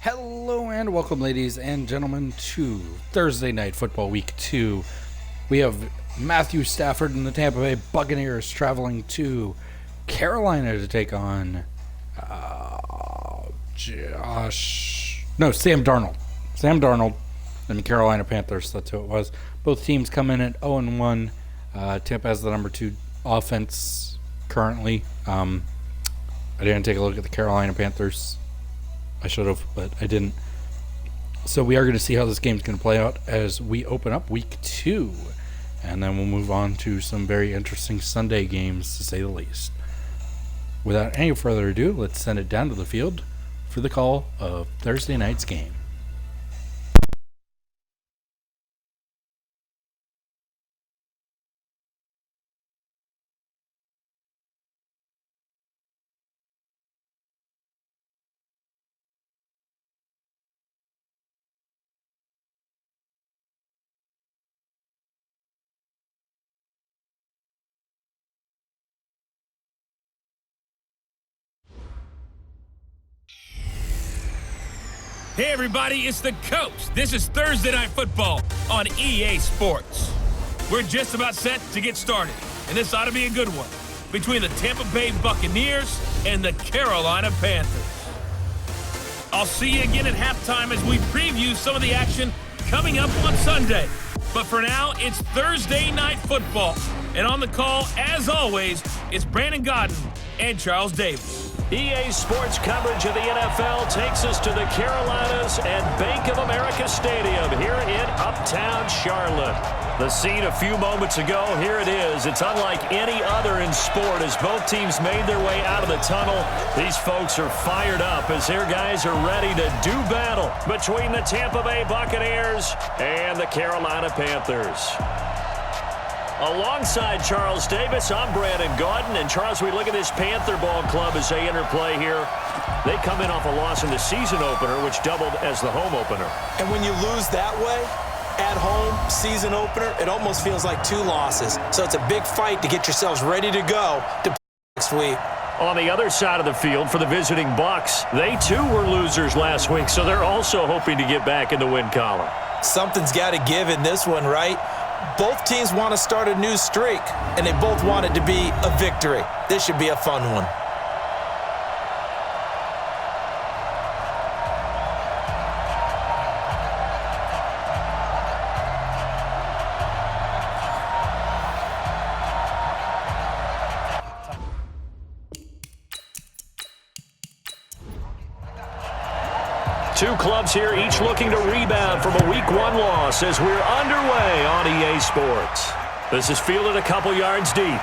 Hello and welcome, ladies and gentlemen, to Thursday Night Football Week 2. We have Matthew Stafford and the Tampa Bay Buccaneers traveling to Carolina to take on Sam Darnold. Sam Darnold and the Carolina Panthers, that's who it was. Both teams come in at 0-1. Tampa has the number 2 offense currently. I didn't take a look at the Carolina Panthers. I should have, but I didn't. So we are going to see how this game's going to play out as we open up week 2. And then we'll move on to some very interesting Sunday games, to say the least. Without any further ado, let's send it down to the field for the call of Thursday night's game. Hey everybody, it's the Coach. This is Thursday Night Football on EA Sports. We're just about set to get started, and this ought to be a good one, between the Tampa Bay Buccaneers and the Carolina Panthers. I'll see you again at halftime as we preview some of the action coming up on Sunday. But for now, it's Thursday Night Football, and on the call, as always, it's Brandon Godden and Charles Davis. EA Sports coverage of the NFL takes us to the Carolinas and Bank of America Stadium here in Uptown Charlotte. The scene a few moments ago, here it is. It's unlike any other in sport as both teams made their way out of the tunnel. These folks are fired up as their guys are ready to do battle between the Tampa Bay Buccaneers and the Carolina Panthers. Alongside Charles Davis, I'm Brandon Gaudin. And Charles, we look at this Panther ball club as they interplay here. They come in off a loss in the season opener, which doubled as the home opener. And when you lose that way, at home, season opener, it almost feels like 2 losses. So it's a big fight to get yourselves ready to go to next week. On the other side of the field for the visiting Bucs, they too were losers last week, so they're also hoping to get back in the win column. Something's got to give in this one, right? Both teams want to start a new streak, and they both want it to be a victory. This should be a fun one. Two clubs here, each looking to rebound from a Week 1 loss as we're underway on EA Sports. This is fielded a couple yards deep.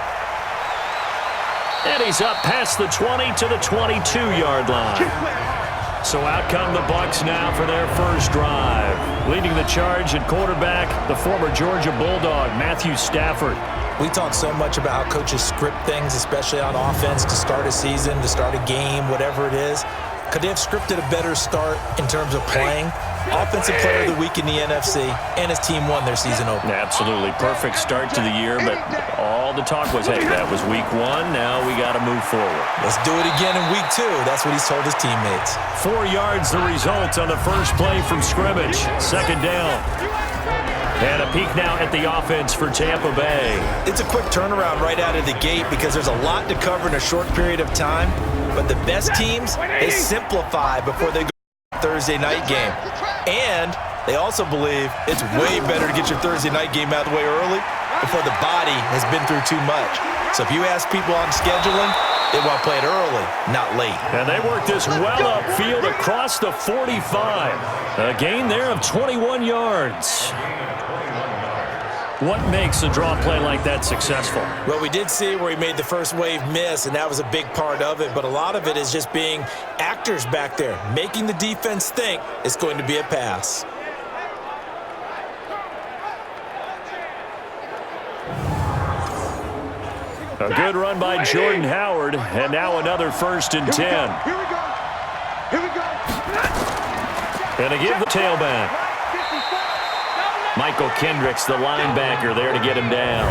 And he's up past the 20 to the 22-yard line. So out come the Bucs now for their first drive. Leading the charge at quarterback, the former Georgia Bulldog, Matthew Stafford. We talk so much about how coaches script things, especially on offense, to start a season, to start a game, whatever it is. Could they have scripted a better start in terms of playing? Offensive Player of the Week in the NFC, and his team won their season opener. Absolutely. Perfect start to the year, but all the talk was, hey, that was Week 1, now we got to move forward. Let's do it again in Week 2. That's what he's told his teammates. 4 yards the result on the first play from scrimmage. Second down. And a peek now at the offense for Tampa Bay. It's a quick turnaround right out of the gate because there's a lot to cover in a short period of time. But the best teams, they simplify before they go to the Thursday night game. And they also believe it's way better to get your Thursday night game out of the way early before the body has been through too much. So if you ask people on scheduling, they want to play it early, not late. And they work this well upfield across the 45. A gain there of 21 yards. What makes a draw play like that successful? Well, we did see where he made the first wave miss, and that was a big part of it. But a lot of it is just being actors back there, making the defense think it's going to be a pass. A good run by Jordan Howard, and now another 1st and 10. Here we go. Here we go. And to give the tailback. Michael Kendricks, the linebacker, there to get him down.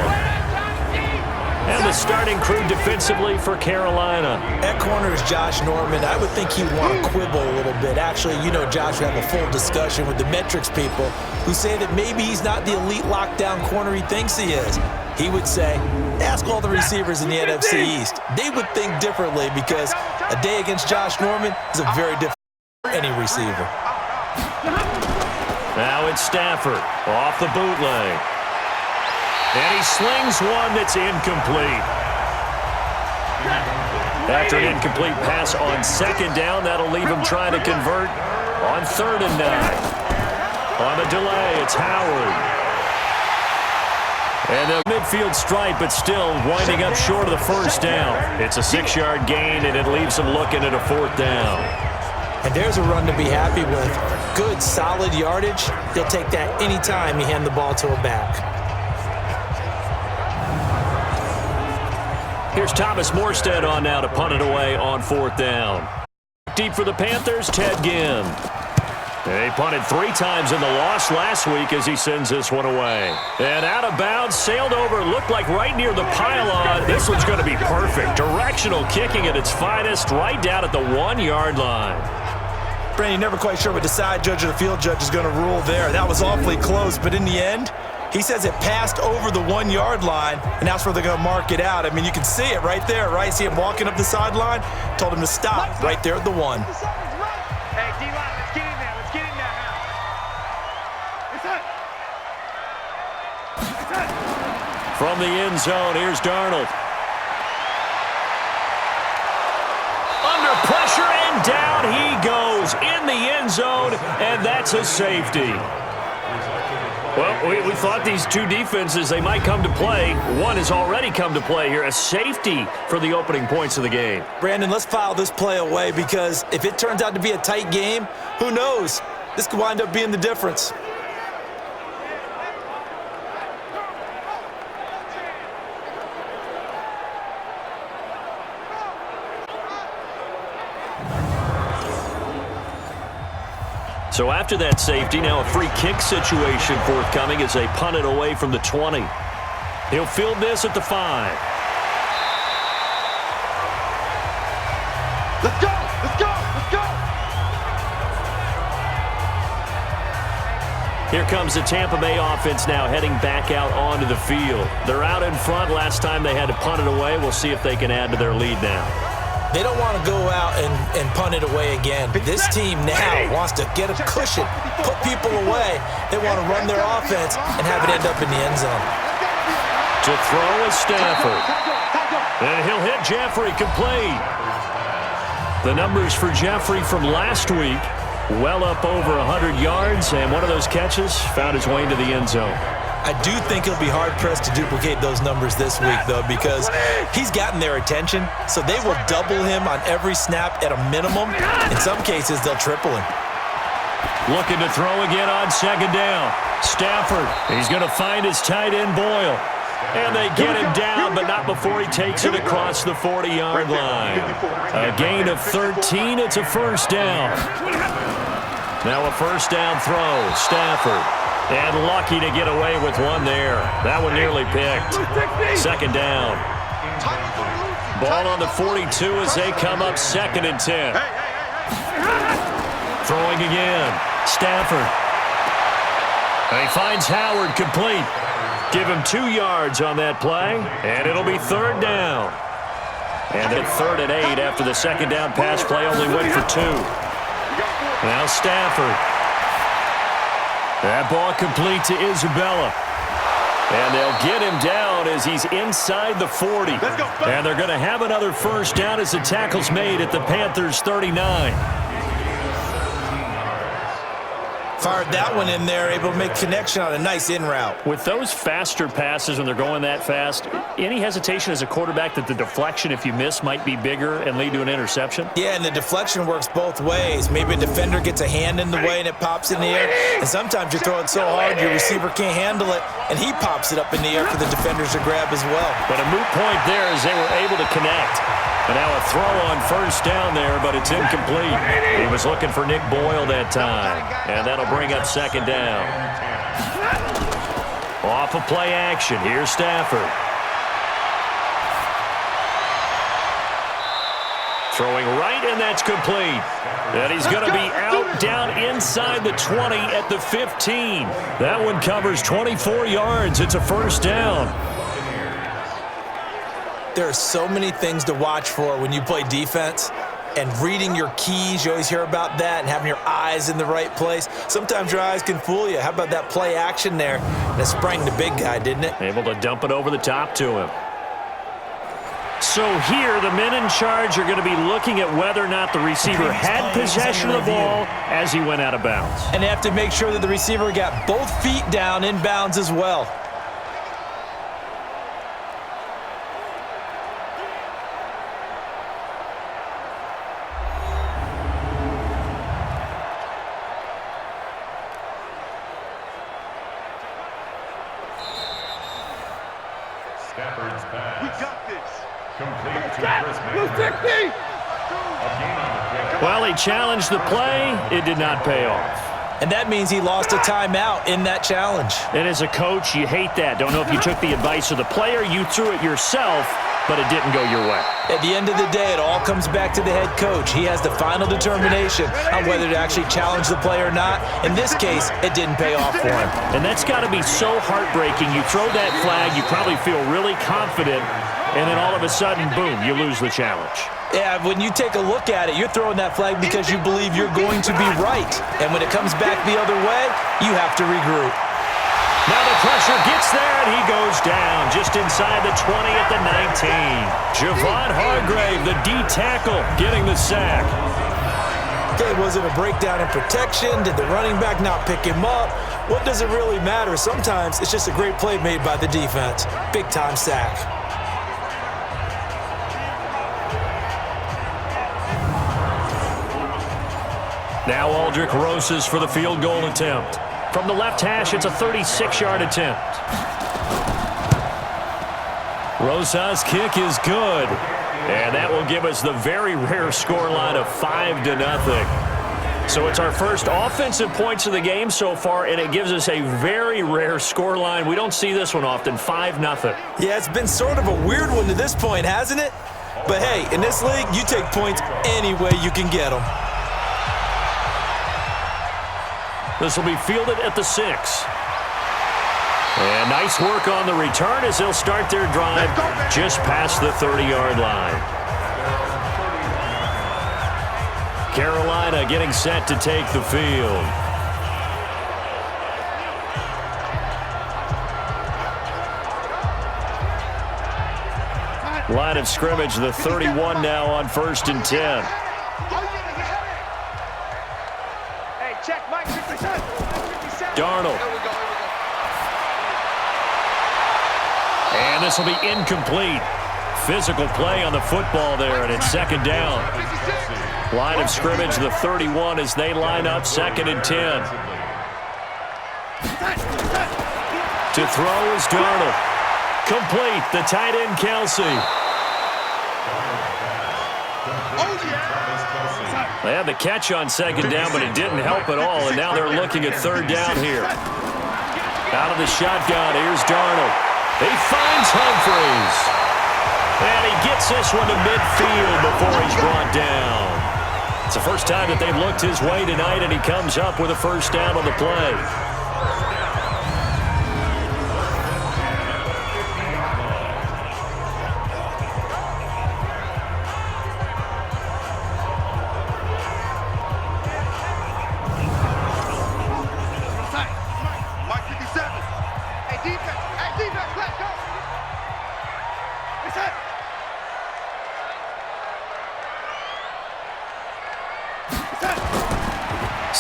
And the starting crew defensively for Carolina. At corner is Josh Norman. I would think he'd want to quibble a little bit. Actually, Josh would have a full discussion with the metrics people who say that maybe he's not the elite lockdown corner he thinks he is. He would say, ask all the receivers in the NFC East. They would think differently because a day against Josh Norman is a very different for any receiver. Now it's Stafford off the bootleg. And he slings one that's incomplete. After an incomplete pass on second down, that'll leave him trying to convert on 3rd and 9. On the delay, it's Howard. And the midfield stripe, but still winding up short of the first down. It's a 6-yard gain, and it leaves him looking at a 4th down. And there's a run to be happy with. Good, solid yardage. He'll take that anytime you hand the ball to a back. Here's Thomas Morstead on now to punt it away on 4th down. Deep for the Panthers, Ted Ginn. They punted 3 times in the loss last week as he sends this one away. And out of bounds, sailed over, looked like right near the pylon. This one's going to be perfect. Directional kicking at its finest, right down at the 1-yard line. Brandon, you're never quite sure what the side judge or the field judge is going to rule there. That was awfully close, but in the end, he says it passed over the 1-yard line, and that's where they're going to mark it out. I mean, you can see it right there, right? See him walking up the sideline? Told him to stop right there at the 1. Hey, D-line, let's get in there. Let's get in there now. It's it. From the end zone, here's Darnold. Under pressure, and down he goes in the end zone, and that's a safety. Well, we thought these two defenses, they might come to play. One has already come to play here, a safety for the opening points of the game. Brandon, let's file this play away because if it turns out to be a tight game, who knows? This could wind up being the difference. So after that safety, now a free kick situation forthcoming as they punt it away from the 20. He'll field this at the 5. Let's go! Let's go! Let's go! Here comes the Tampa Bay offense now heading back out onto the field. They're out in front. Last time they had to punt it away. We'll see if they can add to their lead now. They don't want to go out and punt it away again. This team now wants to get a cushion, put people away. They want to run their offense and have it end up in the end zone. To throw is Stafford. And he'll hit Jeffrey complete. The numbers for Jeffrey from last week, well up over 100 yards, and one of those catches found his way into the end zone. I do think he'll be hard-pressed to duplicate those numbers this week, though, because he's gotten their attention, so they will double him on every snap at a minimum. In some cases, they'll triple him. Looking to throw again on 2nd down. Stafford, he's going to find his tight end Boyle. And they get him down, but not before he takes it across the 40-yard line. A gain of 13, it's a 1st down. Now a 1st down throw, Stafford. And lucky to get away with one there. That one nearly picked. 2nd down. Ball on the 42 as they come up 2nd and 10. Throwing again. Stafford. And he finds Howard complete. Give him 2 yards on that play, and it'll be 3rd down. And then 3rd and 8 after the 2nd down pass play only went for 2. Now Stafford. That ball complete to Isabella. And they'll get him down as he's inside the 40. And they're going to have another 1st down as the tackle's made at the Panthers' 39. Fired that one in there, able to make connection on a nice in route. With those faster passes when they're going that fast, any hesitation as a quarterback that the deflection, if you miss, might be bigger and lead to an interception? Yeah, and the deflection works both ways. Maybe a defender gets a hand in the way and it pops in the air. And sometimes you throw it so hard your receiver can't handle it, and he pops it up in the air for the defenders to grab as well. But a moot point there as they were able to connect. And now a throw on 1st down there, but it's incomplete. He was looking for Nick Boyle that time. And that'll bring up 2nd down. Off of play action, here's Stafford. Throwing right, and that's complete. And he's going to be out down inside the 20 at the 15. That one covers 24 yards. It's a first down. There are so many things to watch for when you play defense. And reading your keys, you always hear about that, and having your eyes in the right place. Sometimes your eyes can fool you. How about that play action there? And it sprang the big guy, didn't it? Able to dump it over the top to him. So here, the men in charge are going to be looking at whether or not the receiver had possession of the ball as he went out of bounds. And they have to make sure that the receiver got both feet down in bounds as well. Stafford's pass. We got this. Complete to Chris McCaffrey. Well, he challenged the play. It did not pay off. And that means he lost a timeout in that challenge. And as a coach, you hate that. Don't know if you took the advice of the player, you threw it yourself, but it didn't go your way. At the end of the day, it all comes back to the head coach. He has the final determination on whether to actually challenge the play or not. In this case, it didn't pay off for him. And that's got to be so heartbreaking. You throw that flag, you probably feel really confident, and then all of a sudden, boom, you lose the challenge. Yeah, when you take a look at it, you're throwing that flag because you believe you're going to be right. And when it comes back the other way, you have to regroup. Now the pressure gets there, and he goes down just inside the 20 at the 19. Javon Hargrave, the D tackle, getting the sack. Okay, was it a breakdown in protection? Did the running back not pick him up? What does it really matter? Sometimes it's just a great play made by the defense. Big-time sack. Now Aldrich Rosas for the field goal attempt. From the left hash, it's a 36-yard attempt. Rosas' kick is good. And that will give us the very rare scoreline of 5-0. So it's our first offensive points of the game so far, and it gives us a very rare scoreline. We don't see this one often, 5-0. Yeah, it's been sort of a weird one to this point, hasn't it? But hey, in this league, you take points any way you can get them. This will be fielded at the 6. And nice work on the return as they'll start their drive just past the 30-yard line. Carolina getting set to take the field. Line of scrimmage, the 31 now on 1st and 10. Hey, check Mike 57. Darnold. And this will be incomplete. Physical play on the football there, and it's 2nd down. Line of scrimmage, the 31 as they line up 2nd and 10. To throw is Darnold. Complete, the tight end Kelsey. They had the catch on 2nd down, but it didn't help at all, and now they're looking at 3rd down here. Out of the shotgun, here's Darnold. He finds Humphries. And he gets this one to midfield before he's brought down. It's the first time that they've looked his way tonight, and he comes up with a 1st down on the play.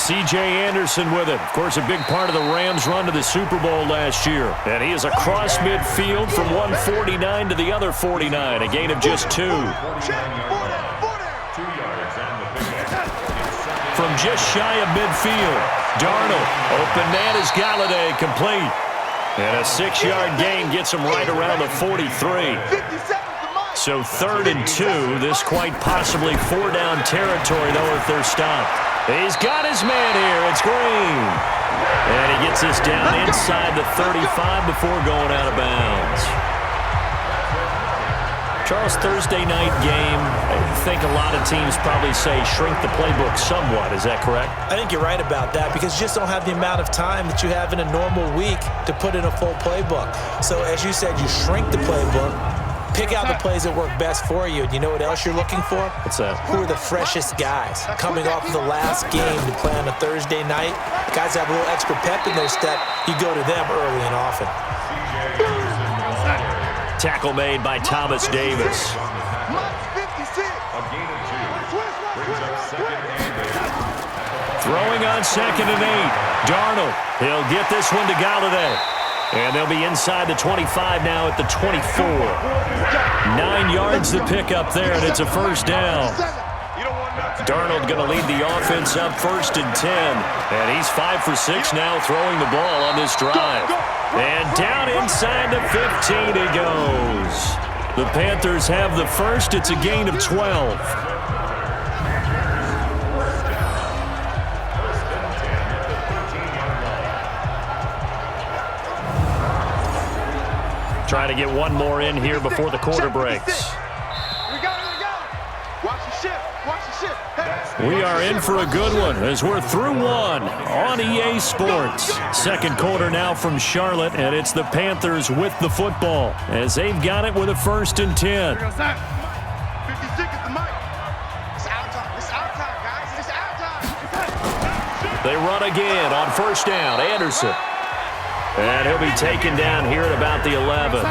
C.J. Anderson with it. Of course, a big part of the Rams' run to the Super Bowl last year. And he is across midfield from one 49 to the other 49, a gain of just 2. From just shy of midfield, Darnold. Open man is Galladay, complete. And a 6-yard gain gets him right around the 43. So 3rd and 2. This quite possibly 4-down territory, though, if they're stopped. He's got his man here. It's Green. And he gets this down inside the 35 before going out of bounds. Charles, Thursday night game, I think a lot of teams probably say shrink the playbook somewhat. Is that correct? I think you're right about that because you just don't have the amount of time that you have in a normal week to put in a full playbook. So as you said, you shrink the playbook, pick out the plays that work best for you. And you know what else you're looking for? What's that? Who are the freshest guys coming off of the last game to play on a Thursday night? Guys have a little extra pep in their step. You go to them early and often. Tackle made by Thomas Davis. Throwing on 2nd and 8. Darnold. He'll get this one to Galladay. And they'll be inside the 25 now at the 24. 9 yards to pick up there, and it's a first down. Darnold going to lead the offense up 1st and 10. And he's 5 for 6 now throwing the ball on this drive. And down inside the 15 he goes. The Panthers have the first. It's a gain of 12. Trying to get one more in here before the quarter breaks. We are in for a good one as we're through one on EA Sports. Second quarter now from Charlotte, and it's the Panthers with the football as they've got it with a 1st and 10. They run again on 1st down. Anderson. And he'll be taken down here at about the 11.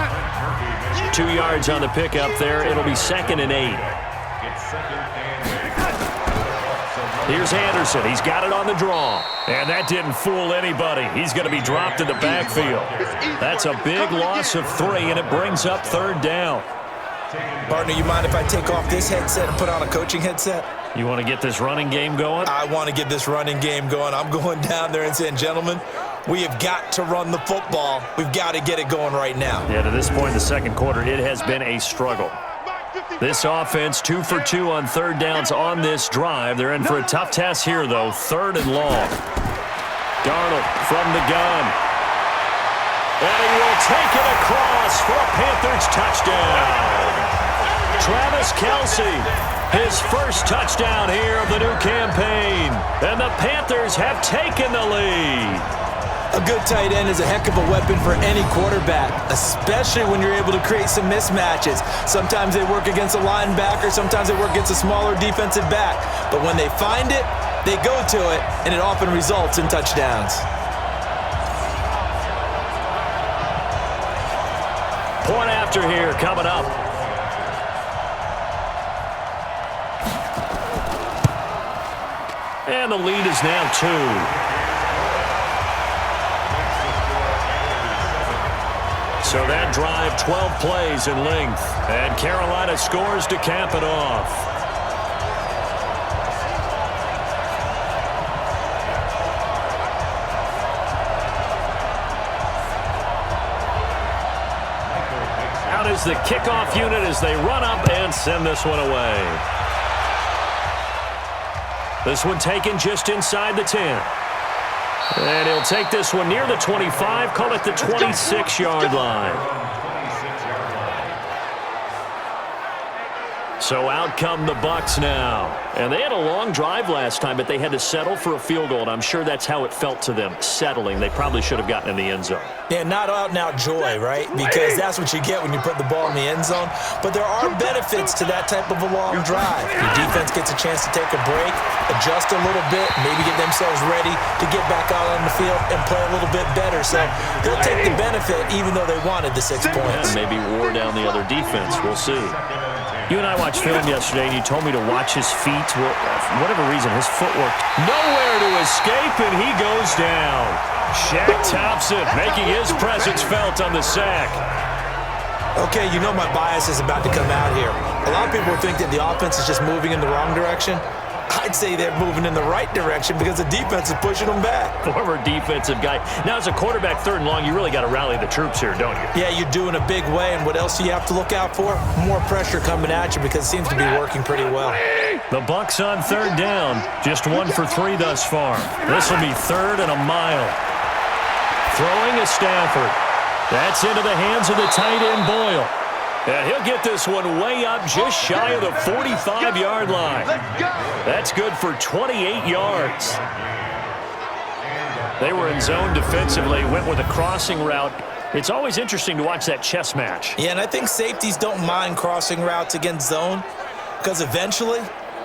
2 yards on the pickup there. It'll be 2nd and 8. Here's Anderson. He's got it on the draw. And that didn't fool anybody. He's going to be dropped in the backfield. That's a big loss of 3, and it brings up 3rd down. Partner, you mind if I take off this headset and put on a coaching headset? You want to get this running game going? I want to get this running game going. I'm going down there and saying, gentlemen, we have got to run the football. We've got to get it going right now. Yeah, to this point in the second quarter, it has been a struggle. This offense 2 for 2 on 3rd downs on this drive. They're in for a tough task here, though. 3rd and long. Darnold from the gun. And he will take it across for a Panthers touchdown. Travis Kelce, his first touchdown here of the new campaign. And the Panthers have taken the lead. A good tight end is a heck of a weapon for any quarterback, especially when you're able to create some mismatches. Sometimes they work against a linebacker, sometimes they work against a smaller defensive back. But when they find it, they go to it, and it often results in touchdowns. Point after here coming up. And the lead is now 2. So that drive, 12 plays in length. And Carolina scores to cap it off. Out is the kickoff unit as they run up and send this one away. This one taken just inside the 10. And he'll take this one near the 25, call it the 26-yard line. So out come the Bucs now. And they had a long drive last time, but they had to settle for a field goal, and I'm sure that's how it felt to them, settling. They probably should have gotten in the end zone. Yeah, not out-and-out joy, right? Because that's what you get when you put the ball in the end zone. But there are benefits to that type of a long drive. Your defense gets a chance to take a break, adjust a little bit, maybe get themselves ready to get back out on the field and play a little bit better. So they'll take the benefit even though they wanted the 6 points. And maybe wore down the other defense. We'll see. You and I watched film yesterday, and you told me to watch his feet. For whatever reason, his footwork. Nowhere to escape, and he goes down. Shaq Thompson making his presence felt on the sack. Okay, you know my bias is about to come out here. A lot of people think that the offense is just moving in the wrong direction. I'd say they're moving in the right direction because the defense is pushing them back. Former defensive guy. Now, as a quarterback 3rd and long, you really got to rally the troops here, don't you? Yeah, you do in a big way. And what else do you have to look out for? More pressure coming at you because it seems to be working pretty well. The Bucs on 3rd down. Just 1 for 3 thus far. This will be 3rd and a mile. Throwing is Stafford. That's into the hands of the tight end, Boyle. And he'll get this one way up just shy of the 45-yard line. That's good for 28 yards. They were in zone defensively, went with a crossing route. It's always interesting to watch that chess match. Yeah, and I think safeties don't mind crossing routes against zone because eventually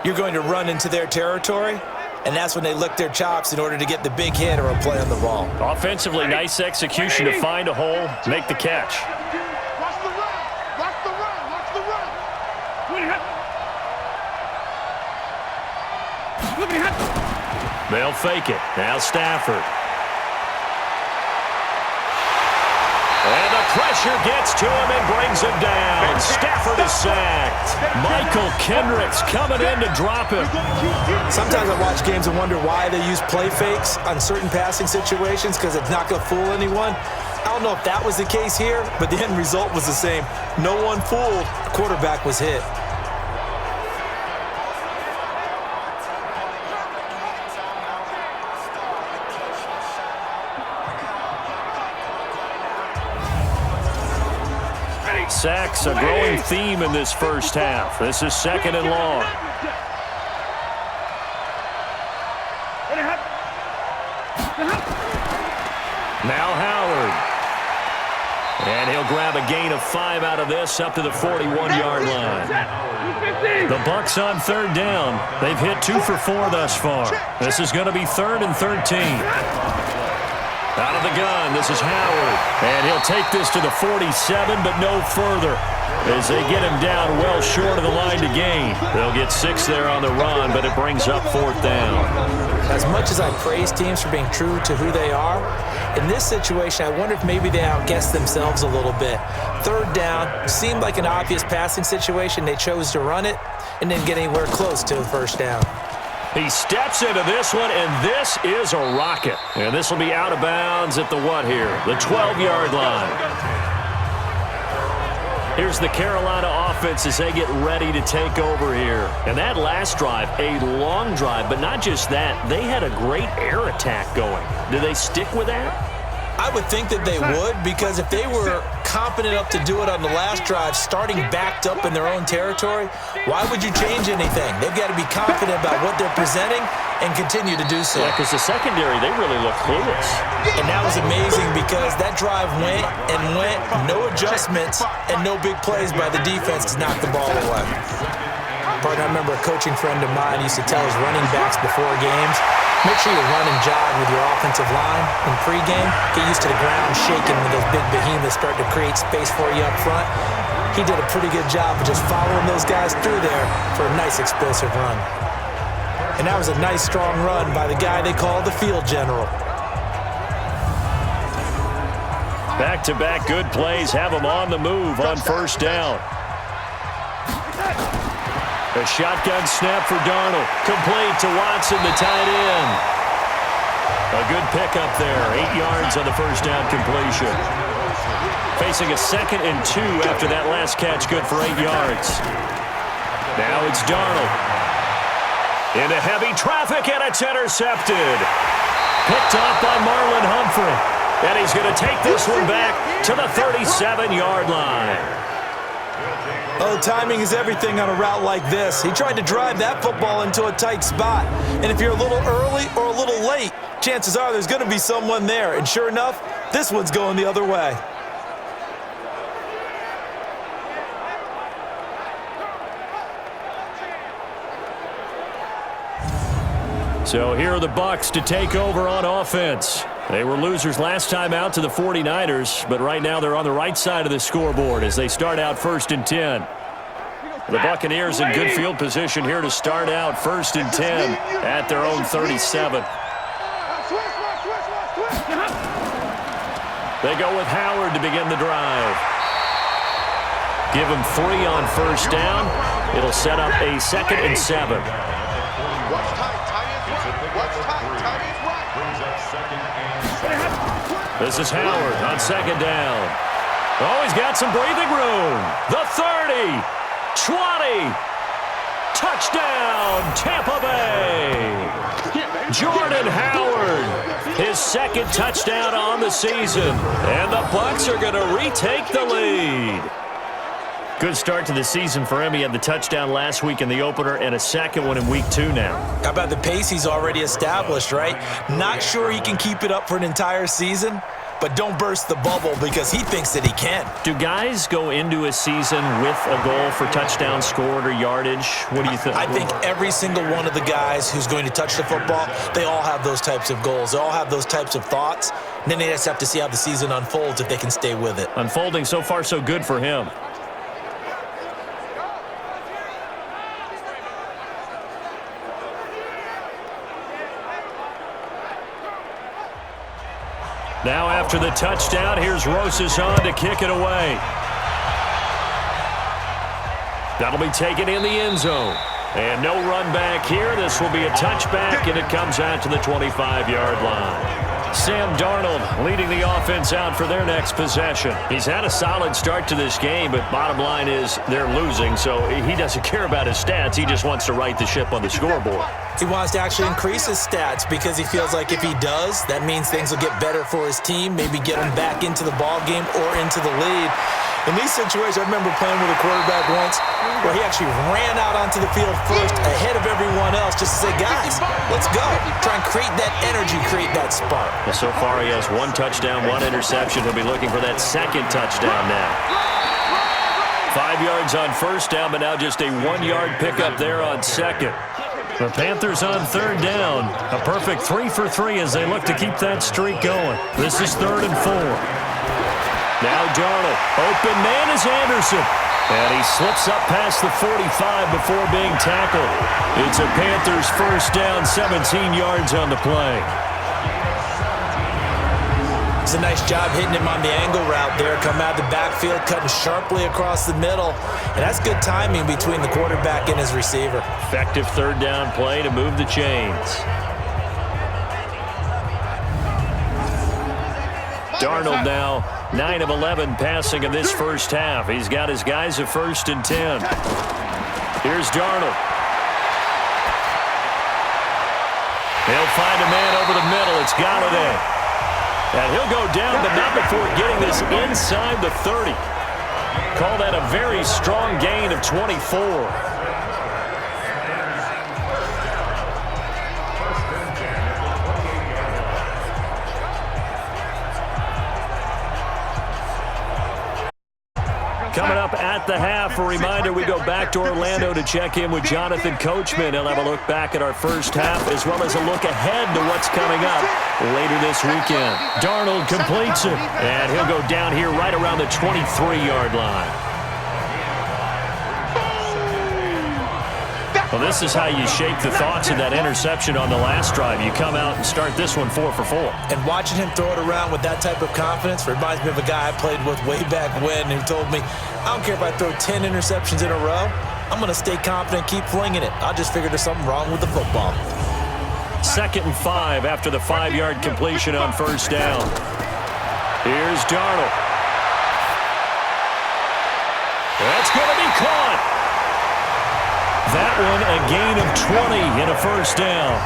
you're going to run into their territory, and that's when they lick their chops in order to get the big hit or a play on the ball. Offensively, nice execution to find a hole, make the catch. Watch the run. Watch the run. Watch the run. They'll fake it. Now Stafford. And the pressure gets to him and brings him down. Stafford is sacked. Michael Kendricks coming in to drop him. Sometimes I watch games and wonder why they use play fakes on certain passing situations because it's not going to fool anyone. I don't know if that was the case here, but the end result was the same. No one fooled. The quarterback was hit. Sacks, a growing theme in this first half. This is second and long. Now Howard. And he'll grab a gain of 5 out of this up to the 41-yard line. The Bucks on third down. They've hit 2 for 4 thus far. This is going to be 3rd and 13. Out of the gun, this is Howard. And he'll take this to the 47, but no further as they get him down well short of the line to gain. They'll get 6 there on the run, but it brings up 4th down. As much as I praise teams for being true to who they are, in this situation, I wonder if maybe they outguessed themselves a little bit. Third down seemed like an obvious passing situation. They chose to run it and didn't get anywhere close to a first down. He steps into this one, and this is a rocket. And this will be out of bounds at the what here? The 12-yard line. Here's the Carolina offense as they get ready to take over here. And that last drive, a long drive, but not just that. They had a great air attack going. Do they stick with that? I would think that they would, because if they were competent enough to do it on the last drive, starting backed up in their own territory, why would you change anything? They've got to be confident about what they're presenting and continue to do so. Yeah, because the secondary, they really look clueless. And that was amazing because that drive went and went, no adjustments, and no big plays by the defense to knock the ball away. Partner, I remember a coaching friend of mine used to tell his running backs before games, make sure you run and jog with your offensive line in pregame. Get used to the ground shaking when those big behemoths start to create space for you up front. He did a pretty good job of just following those guys through there for a nice explosive run. And that was a nice, strong run by the guy they call the field general. Back-to-back good plays have them on the move on first down. A shotgun snap for Darnold. Complete to Watson, the tight end. A good pickup there. 8 yards on the first down completion. Facing a 2nd and 2 after that last catch. Good for 8 yards. Now it's Darnold. Into heavy traffic, and it's intercepted. Picked off by Marlon Humphrey. And he's going to take this one back to the 37-yard line. Oh, timing is everything on a route like this. He tried to drive that football into a tight spot. And if you're a little early or a little late, chances are there's going to be someone there. And sure enough, this one's going the other way. So here are the Bucs to take over on offense. They were losers last time out to the 49ers, but right now they're on the right side of the scoreboard as they start out 1st and 10. The Buccaneers in good field position here to start out 1st and 10 at their own 37. They go with Howard to begin the drive. Give him 3 on first down. It'll set up a 2nd and 7. This is Howard on 2nd down. Oh, he's got some breathing room. The 30, 20, touchdown, Tampa Bay. Jordan Howard, his 2nd touchdown on the season. And the Bucs are going to retake the lead. Good start to the season for him. He had the touchdown last week in the opener and a second one in week 2 now. How about the pace he's already established, right? Not sure he can keep it up for an entire season, but don't burst the bubble because he thinks that he can. Do guys go into a season with a goal for touchdown scored or yardage? What do you think? I think every single one of the guys who's going to touch the football, they all have those types of goals. They all have those types of thoughts. And then they just have to see how the season unfolds if they can stay with it. Unfolding so far so good for him. Now after the touchdown, here's Rosas on to kick it away. That'll be taken in the end zone. And no run back here. This will be a touchback, and it comes out to the 25-yard line. Sam Darnold leading the offense out for their next possession. He's had a solid start to this game, but bottom line is they're losing, so he doesn't care about his stats. He just wants to right the ship on the scoreboard. He wants to actually increase his stats because he feels like if he does, that means things will get better for his team, maybe get him back into the ball game or into the lead. In these situations, I remember playing with a quarterback once where he actually ran out onto the field first ahead of everyone else just to say, guys, let's go. Try and create that energy, create that spark. Well, so far he has 1 touchdown, 1 interception. He'll be looking for that second touchdown now. 5 yards on first down, but now just a 1-yard pickup there on second. The Panthers on third down. A perfect 3 for 3 as they look to keep that streak going. This is 3rd and 4. Now Darnold. Open man is Anderson. And he slips up past the 45 before being tackled. It's a Panthers first down, 17 yards on the play. It's a nice job hitting him on the angle route there. Come out of the backfield, cutting sharply across the middle. And that's good timing between the quarterback and his receiver. Effective third down play to move the chains. Darnold now 9 of 11 passing in this first half. He's got his guys at 1st and 10. Here's Darnold. He'll find a man over the middle. It's Galladay. And he'll go down, but not before getting this inside the 30. Call that a very strong gain of 24. Coming up at the half, a reminder, we go back to Orlando to check in with Jonathan Coachman. He'll have a look back at our first half as well as a look ahead to what's coming up later this weekend. Darnold completes it, and he'll go down here right around the 23-yard line. Well, this is how you shape the thoughts of that interception on the last drive. You come out and start this one 4 for 4. And watching him throw it around with that type of confidence reminds me of a guy I played with way back when who told me, I don't care if I throw 10 interceptions in a row, I'm going to stay confident, keep flinging it. I just figured there's something wrong with the football. 2nd and 5 after the 5-yard completion on first down. Here's Darnold. That's going to be caught. That one a gain of 20 in a first down.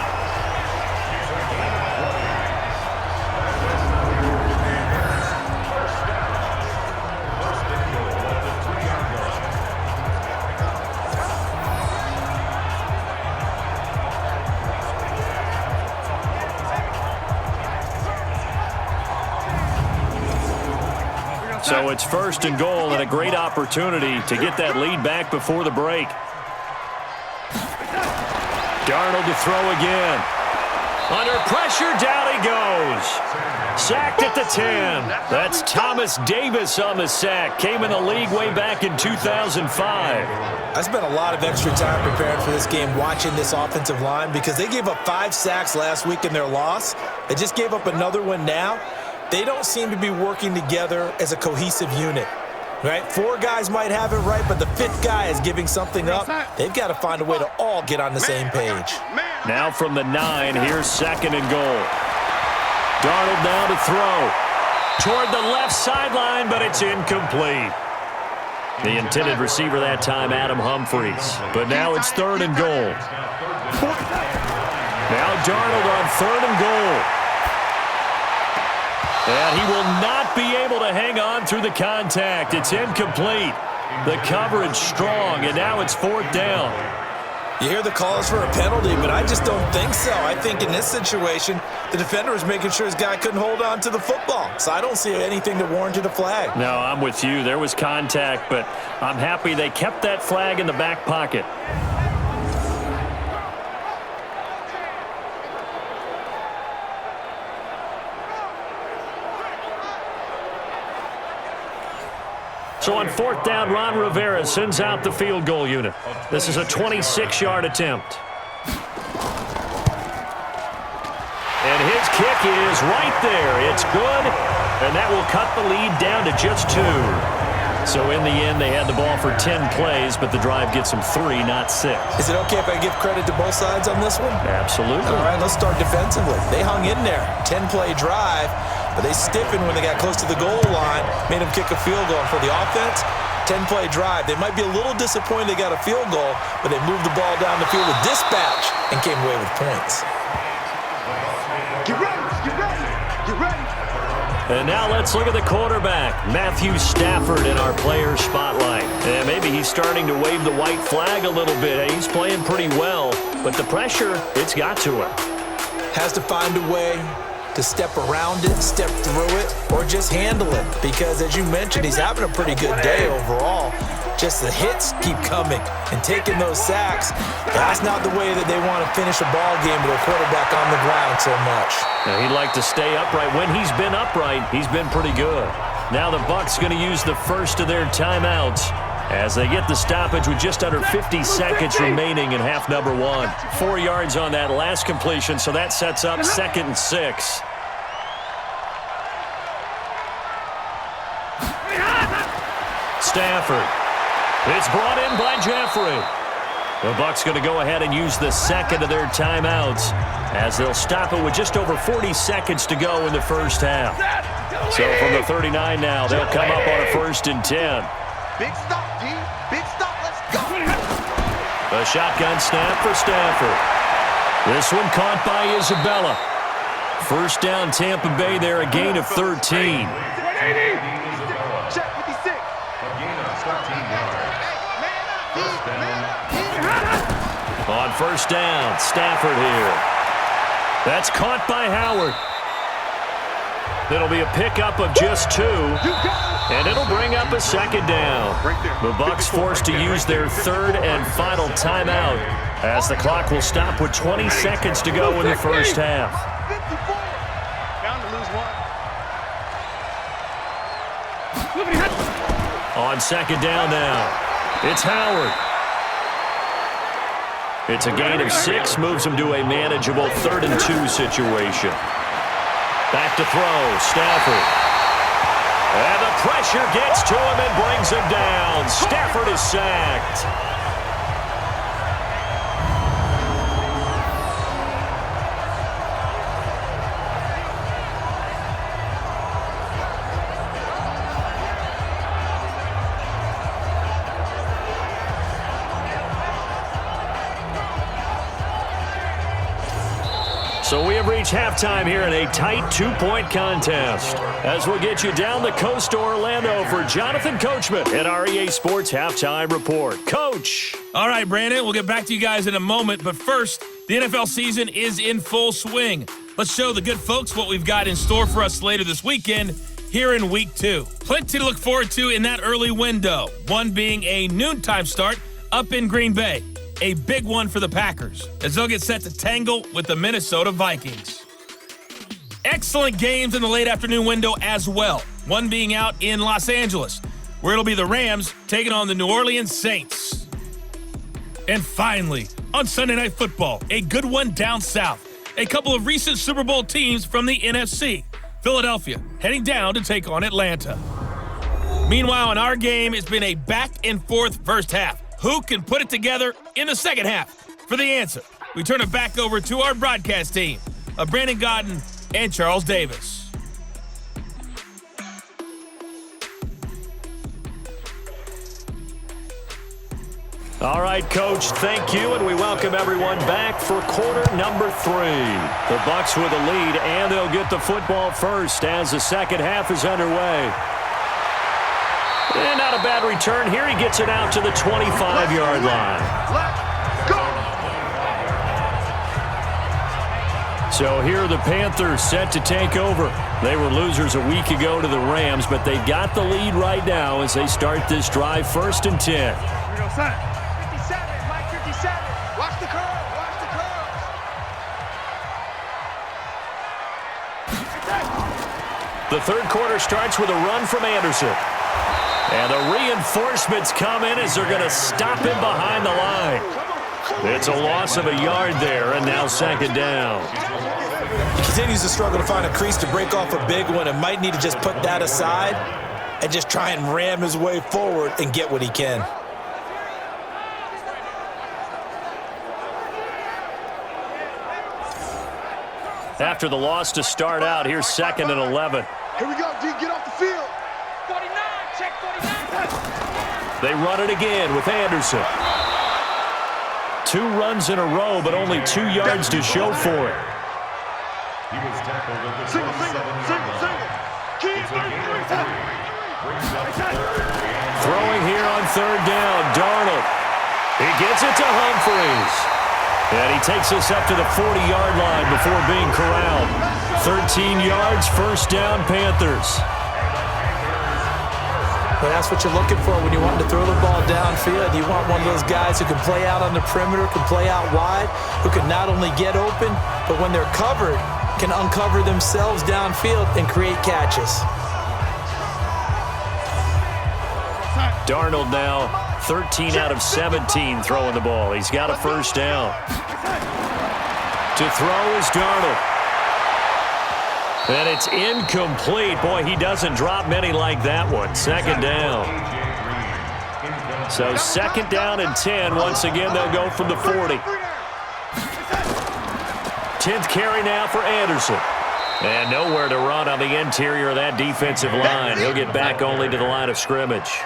So it's 1st and goal and a great opportunity to get that lead back before the break. Darnold to throw again. Under pressure, down he goes. Sacked at the 10. That's Thomas Davis on the sack. Came in the league way back in 2005. I spent a lot of extra time preparing for this game watching this offensive line because they gave up 5 sacks last week in their loss. They just gave up another one now. They don't seem to be working together as a cohesive unit. Right? 4 guys might have it right, but the 5th guy is giving something up. They've got to find a way to all get on the same page. Now from the 9, here's 2nd and goal. Darnold now to throw. Toward the left sideline, but it's incomplete. The intended receiver that time, Adam Humphries. But now it's 3rd and goal. Now Darnold on 3rd and goal. And he will not be able to hang on through the contact. It's incomplete. The coverage strong, and now it's 4th down. You hear the calls for a penalty, but I just don't think so. I think in this situation, the defender was making sure his guy couldn't hold on to the football. So I don't see anything that warranted a flag. No, I'm with you. There was contact, but I'm happy they kept that flag in the back pocket. So on 4th down, Ron Rivera sends out the field goal unit. This is a 26-yard attempt. And his kick is right there. It's good, and that will cut the lead down to just 2. So in the end, they had the ball for 10 plays, but the drive gets them 3, not 6. Is it okay if I give credit to both sides on this one? Absolutely. All right, let's start defensively. They hung in there. 10-play drive. But they stiffened when they got close to the goal line, made them kick a field goal. And for the offense, 10-play drive. They might be a little disappointed they got a field goal, but they moved the ball down the field with dispatch and came away with points. Get ready, get ready, get ready. And now let's look at the quarterback, Matthew Stafford, in our player spotlight. And maybe he's starting to wave the white flag a little bit. He's playing pretty well, but the pressure, it's got to him. Has to find a way to step around it, step through it, or just handle it. Because as you mentioned, he's having a pretty good day overall. Just the hits keep coming and taking those sacks. That's not the way that they want to finish a ball game with a quarterback on the ground so much. Now, he'd like to stay upright. When he's been upright, he's been pretty good. Now the Bucs going to use the first of their timeouts as they get the stoppage with just under 50 seconds remaining in half number 1. 4 yards on that last completion, so that sets up 2nd and 6. Stafford. It's brought in by Jeffrey. The Bucs going to go ahead and use the second of their timeouts as they'll stop it with just over 40 seconds to go in the first half. So from the 39 now, they'll come up on a 1st and 10. Big stop, D. Big stop. Let's go. A shotgun snap for Stafford. This one caught by Isabella. 1st down, Tampa Bay there, a gain of 13. Check 56. On 1st down, Stafford here. That's caught by Howard. It'll be a pickup of just 2, and it'll bring up a 2nd down. The Bucs forced to use their 3rd and final timeout as the clock will stop with 20 seconds to go in the first half. 54. Bound to lose 1. On 2nd down now, it's Howard. It's a gain of 6, moves him to a manageable 3rd and 2 situation. Back to throw, Stafford. And the pressure gets to him and brings him down. Stafford is sacked. So we have reached halftime here in a tight 2-point contest. As we'll get you down the coast to Orlando for Jonathan Coachman at our EA Sports Halftime Report. Coach. All right, Brandon, we'll get back to you guys in a moment, but first, the NFL season is in full swing. Let's show the good folks what we've got in store for us later this weekend here in Week 2. Plenty to look forward to in that early window, one being a noontime start up in Green Bay. A big one for the Packers as they'll get set to tangle with the Minnesota Vikings. Excellent games in the late afternoon window as well, one being out in Los Angeles, where it'll be the Rams taking on the New Orleans Saints. And finally, on Sunday Night Football, a good one down south. A couple of recent Super Bowl teams from the NFC. Philadelphia heading down to take on Atlanta. Meanwhile, in our game, it's been a back-and-forth first half. Who can put it together in the second half? For the answer, we turn it back over to our broadcast team of Brandon Godden and Charles Davis. All right, Coach, thank you, and we welcome everyone back for quarter number 3. The Bucs with a lead, and they'll get the football first as the second half is underway. And not a bad return here. He gets it out to the 25-yard line. Let's go. So here are the Panthers set to take over. They were losers a week ago to the Rams, but they've got the lead right now as they start this drive 1st and 10. Here we go, son. 57, Mike 57. Watch the curve, watch the curve. The third quarter starts with a run from Anderson. And the reinforcements come in as they're going to stop him behind the line. It's a loss of a yard there, and now 2nd down. He continues to struggle to find a crease to break off a big one and might need to just put that aside and just try and ram his way forward and get what he can. After the loss to start out, here's 2nd and 11. Here we go, D, get off the field. 49, check 49. They run it again with Anderson. 2 runs in a row, but only 2 yards to show for it. He was tackled at the Single. 27-yard line. Key, It's a gain of 3. Brings up 3rd and Throwing here on 3rd down, Darnold. He gets it to Humphries. And he takes us up to the 40-yard line before being corralled. 13 yards, 1st down, Panthers. But that's what you're looking for when you want to throw the ball downfield. You want one of those guys who can play out on the perimeter, can play out wide, who can not only get open, but when they're covered, can uncover themselves downfield and create catches. Darnold now 13 out of 17 throwing the ball. He's got a 1st down. To throw is Darnold. And it's incomplete. Boy, he doesn't drop many like that one. 2nd down. So 2nd down and 10. Once again, they'll go from the 40. 10th carry now for Anderson. And nowhere to run on the interior of that defensive line. He'll get back only to the line of scrimmage.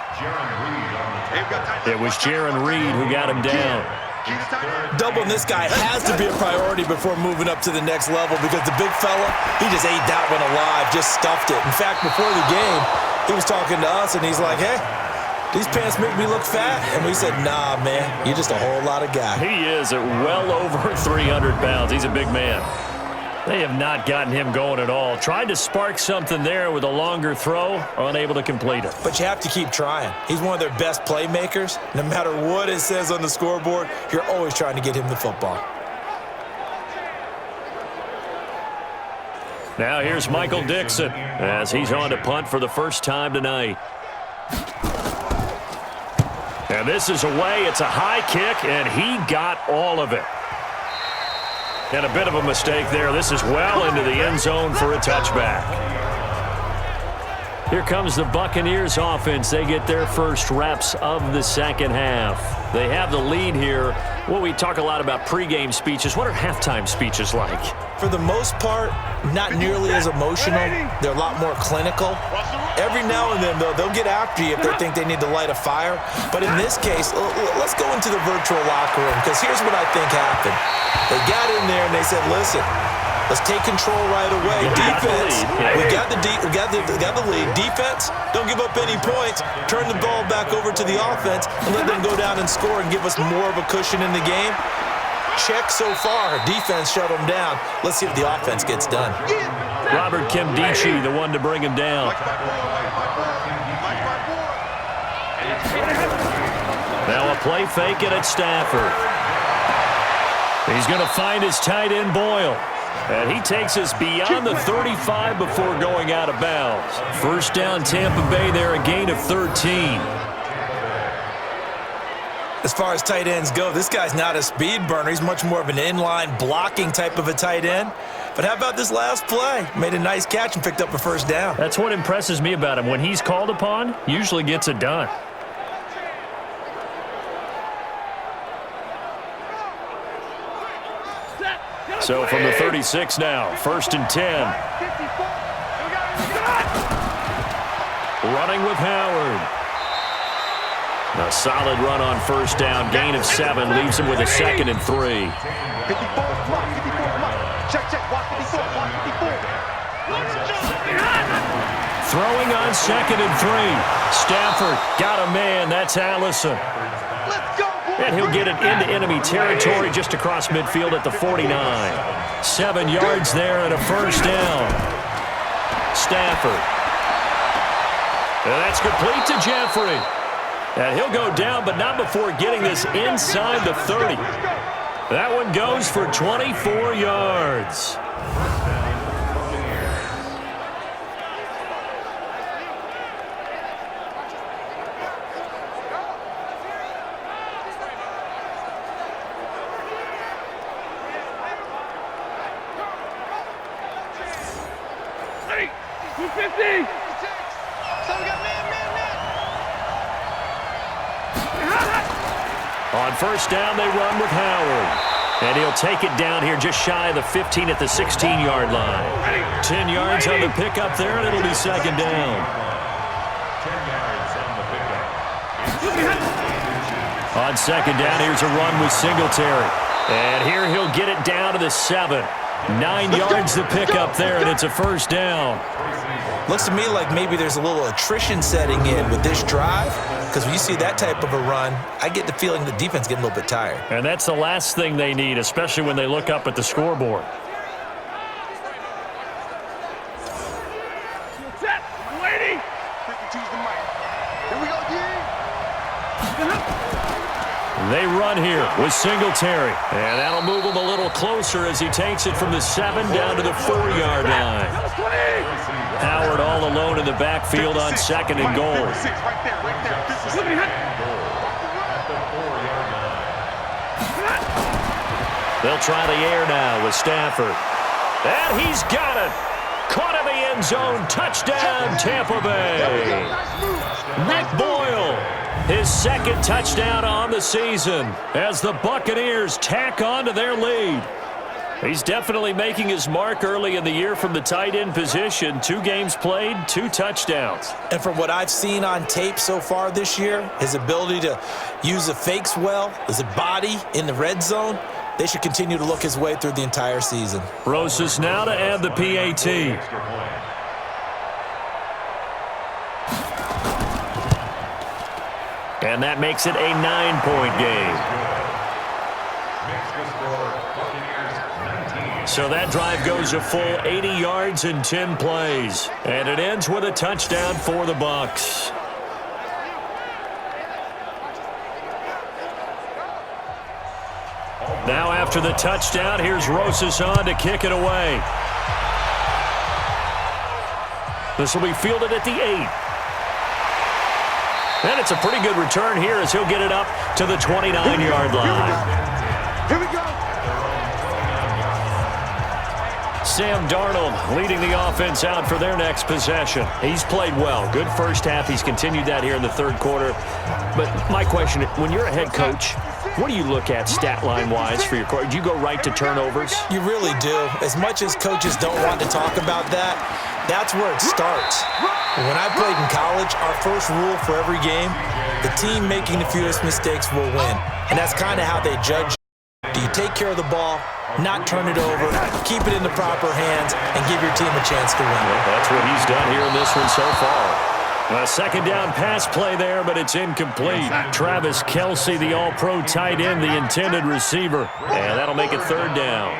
It was Jaron Reed who got him down. Doubling this guy has to be a priority before moving up to the next level because the big fella, he just ate that one alive, just stuffed it. In fact, before the game, he was talking to us, and he's like, hey, these pants make me look fat. And we said, nah, man, you're just a whole lot of guy. He is at well over 300 pounds. He's a big man. They have not gotten him going at all. Tried to spark something there with a longer throw, unable to complete it. But you have to keep trying. He's one of their best playmakers. No matter what it says on the scoreboard, you're always trying to get him the football. Now here's Michael Dixon as he's on to punt for the first time tonight. And this is away. It's a high kick, and he got all of it. And a bit of a mistake there. This is well into the end zone for a touchback. Here comes the Buccaneers offense. They get their first reps of the 2nd half. They have the lead here. Well, we talk a lot about pregame speeches. What are halftime speeches like? For the most part, not nearly as emotional. They're a lot more clinical. Every now and then, though, they'll get after you if they think they need to light a fire. But in this case, let's go into the virtual locker room, because here's what I think happened. They got in there and they said, listen, let's take control right away. Defense, we got the lead. Defense, don't give up any points. Turn the ball back over to the offense and let them go down and score and give us more of a cushion in the game. Check so far. Defense shut them down. Let's see if the offense gets done. Robert Kimdichie, the one to bring him down. Now a play fake it at Stafford. He's going to find his tight end Boyle. And he takes us beyond the 35 before going out of bounds. First down Tampa Bay there, a gain of 13. As far as tight ends go, this guy's not a speed burner. He's much more of an inline blocking type of a tight end. But how about this last play? Made a nice catch and picked up a first down. That's what impresses me about him. When he's called upon, usually gets it done. So from the 36 now, 1st and 10. Running with Howard. A solid run on first down, gain of 7, leaves him with a 2nd and 3. 54, check, watch 54, watch 54. Throwing on 2nd and 3. Stafford got a man. That's Allison. And he'll get it into enemy territory just across midfield at the 49. 7 yards there and a first down. Stafford. And that's complete to Jeffrey. And he'll go down, but not before getting this inside the 30. That one goes for 24 yards. On first down, they run with Howard. And he'll take it down here just shy of the 15 at the 16-yard line. 10 yards on the pickup there, and it'll be second down. 10 yards on the pickup. On second down, here's a run with Singletary. And here he'll get it down to the 7. 9 yards to pick up there, and it's a first down. Looks to me like maybe there's a little attrition setting in with this drive, because when you see that type of a run, I get the feeling the defense getting a little bit tired. And that's the last thing they need, especially when they look up at the scoreboard. Set. I'm waiting. 52's the mic. Here we go, D. They run here with Singletary. And that'll move him a little closer as he takes it from the 7 down to the 4-yard line. Howard all alone in the backfield on 2nd and goal. They'll try the air now with Stafford. And he's got it. Caught in the end zone. Touchdown, Tampa Bay. Nick Boyle, his 2nd touchdown on the season as the Buccaneers tack on to their lead. He's definitely making his mark early in the year from the tight end position. 2 games played, 2 touchdowns. And from what I've seen on tape so far this year, his ability to use the fakes well, his body in the red zone, they should continue to look his way through the entire season. Rosas now to add the PAT. And that makes it a 9-point game. So that drive goes a full 80 yards in 10 plays. And it ends with a touchdown for the Bucs. Now after the touchdown, here's Rosas on to kick it away. This will be fielded at the 8. And it's a pretty good return here as he'll get it up to the 29-yard line. Here we go. Sam Darnold leading the offense out for their next possession. He's played well. Good first half. He's continued that here in the 3rd quarter. But my question, when you're a head coach, what do you look at stat line-wise for your coach? Do you go right to turnovers? You really do. As much as coaches don't want to talk about that, that's where it starts. When I played in college, our first rule for every game, the team making the fewest mistakes will win. And that's kind of how they judge. Do you take care of the ball, not turn it over, keep it in the proper hands, and give your team a chance to win? Well, that's what he's done here in this one so far. A 2nd down pass play there, but it's incomplete. Travis Kelce, the all-pro tight end, the intended receiver. And that'll make it 3rd down.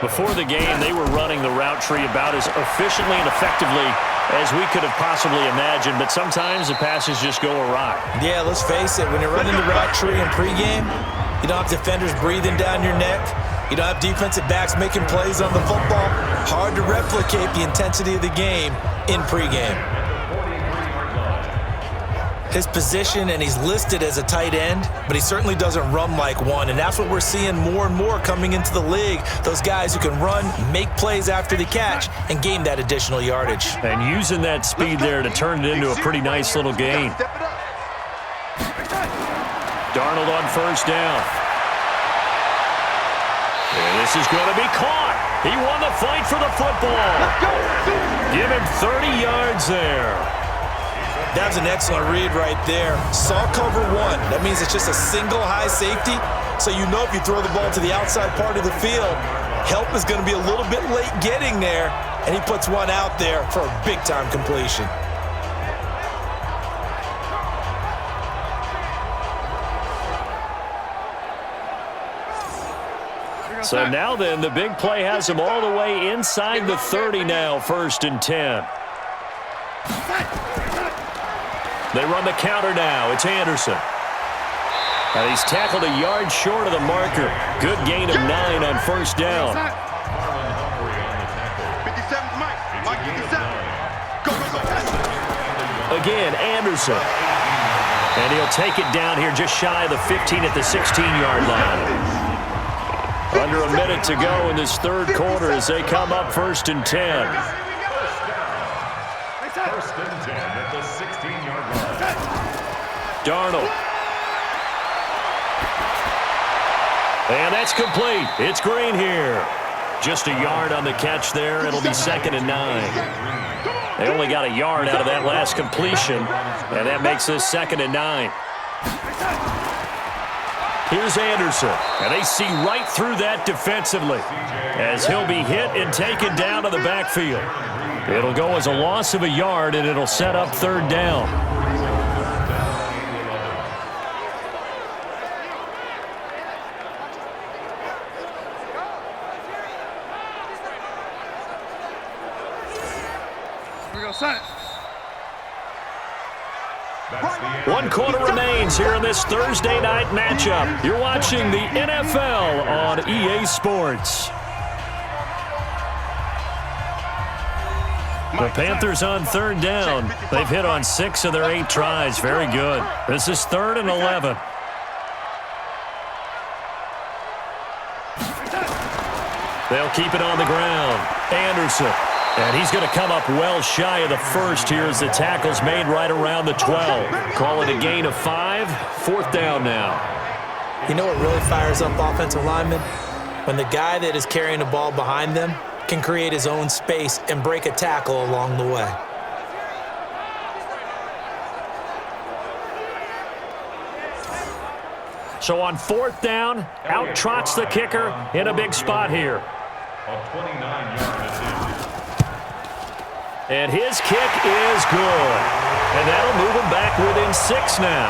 Before the game, they were running the route tree about as efficiently and effectively as we could have possibly imagined, but sometimes the passes just go awry. Yeah, let's face it. When you're running the route tree in pregame, you don't have defenders breathing down your neck. You don't have defensive backs making plays on the football. Hard to replicate the intensity of the game in pregame. His position, and he's listed as a tight end, but he certainly doesn't run like one, and that's what we're seeing more and more coming into the league. Those guys who can run, make plays after the catch, and gain that additional yardage. And using that speed there to turn it into a pretty nice little gain. Darnold on first down. And this is going to be caught. He won the fight for the football. Give him 30 yards there. That was an excellent read right there. Saw cover 1. That means it's just a single high safety. So you know if you throw the ball to the outside part of the field, help is going to be a little bit late getting there. And he puts one out there for a big-time completion. So now then, the big play has them all the way inside the 30 now, 1st and 10. They run the counter now. It's Anderson. And he's tackled a yard short of the marker. Good gain of 9 on 1st down. 57's Mike. Mike 57. Go, go, go. Again, Anderson. And he'll take it down here just shy of the 15 at the 16-yard line. Under a minute to go in this 3rd quarter as they come up 1st and 10. 1st and 10 at the 16-yard line. Darnold. And that's complete. It's Green here. Just a yard on the catch there. It'll be 2nd and 9. They only got a yard out of that last completion, and that makes this 2nd and 9. Here's Anderson, and they see right through that defensively as he'll be hit and taken down to the backfield. It'll go as a loss of a yard, and it'll set up 3rd down. One quarter remains here in this Thursday night matchup. You're watching the NFL on EA Sports. The Panthers on 3rd down. They've hit on 6 of their 8 tries. Very good. This is 3rd and 11. They'll keep it on the ground. Anderson. And he's going to come up well shy of the 1st here as the tackle's made right around the 12. Call it a gain of 5. 4th down now. You know what really fires up offensive linemen? When the guy that is carrying the ball behind them can create his own space and break a tackle along the way. So on 4th down, out trots the kicker in a big spot here. A 29-yard attempt. And his kick is good. And that'll move him back within 6 now.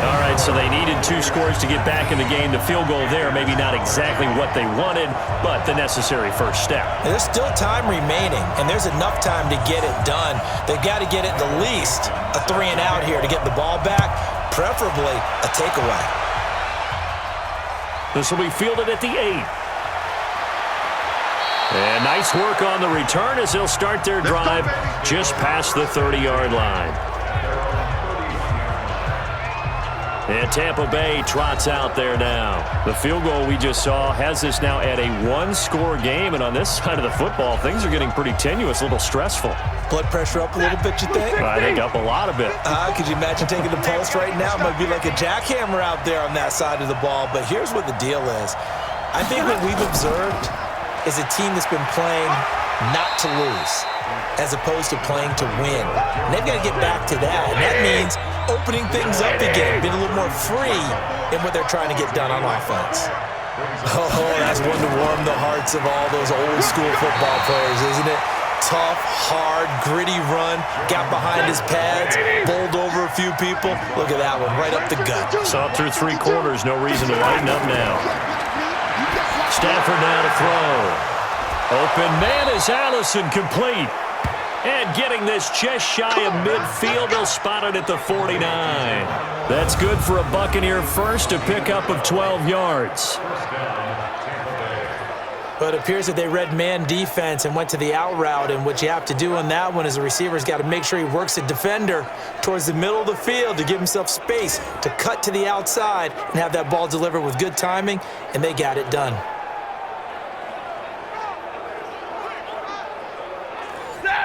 All right, so they needed 2 scores to get back in the game. The field goal there, maybe not exactly what they wanted, but the necessary first step. And there's still time remaining, and there's enough time to get it done. They've got to get it the least a 3 and out here to get the ball back, preferably a takeaway. This will be fielded at the 8. And nice work on the return as they'll start their drive just past the 30-yard line. And Tampa Bay trots out there now. The field goal we just saw has us now at a 1-score game. And on this side of the football, things are getting pretty tenuous, a little stressful. Blood pressure up a little bit, you think? I think up a lot of it. Could you imagine taking the pulse right now? It might be like a jackhammer out there on that side of the ball. But here's what the deal is. I think what we've observed is a team that's been playing not to lose as opposed to playing to win. And they've got to get back to that. And that means opening things up again, being a little more free in what they're trying to get done on offense. Oh, that's one to warm the hearts of all those old school football players, isn't it? Tough, hard, gritty run, got behind his pads, bowled over a few people. Look at that one, right up the gut. Saw through 3 quarters, no reason to lighten up now. Stafford now to throw. Open man is Allison, complete. And getting this just shy of midfield, they'll spot it at the 49. That's good for a Buccaneer first, a pickup of 12 yards. But it appears that they read man defense and went to the out route, and what you have to do on that one is the receiver's got to make sure he works the defender towards the middle of the field to give himself space to cut to the outside and have that ball delivered with good timing, and they got it done.